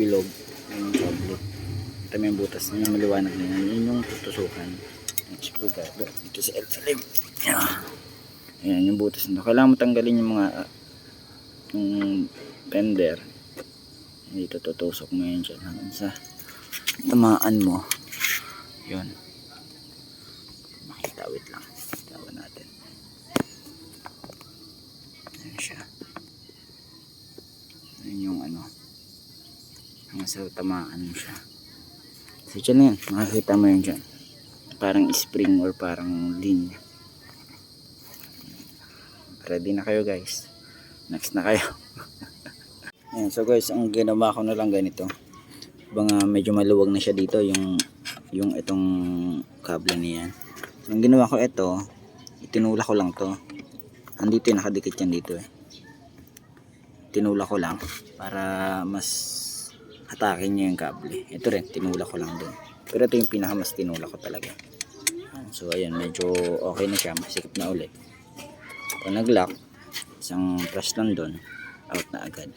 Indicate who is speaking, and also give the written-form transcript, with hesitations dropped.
Speaker 1: bilog yung kable. Ito may butas na yung maliwanag na yun yung tutusukan. Screwdriver dito sa ilalim. Ayan yung butas nito. Kailangan mo tanggalin yung mga yung fender. Dito tutusok mo yun dyan hanggang sa tamaan mo. Yun. Makita, wait lang. Tawa natin. Ayan siya. Ayan yung ano. Hanggang sa tamaan mo siya. So dyan na yan. Makikita mo yun dyan. Parang spring or parang linya. Ready na kayo guys. Next na kayo. Ayan, so guys, ang ginawa ko na lang ganito. Medyo maluwag na siya dito yung itong kable niyan. Ang ginawa ko ito, itinula ko lang to. Andito yung nakadikit yan dito eh. Tinula ko lang para mas hatakin niya yung kable. Ito rin, tinula ko lang doon. Pero ito yung pinaka mas tinula ko talaga. So ayan, medyo okay na siya, masikip na ulit. Pag nag-lock, isang press lang doon, out na agad.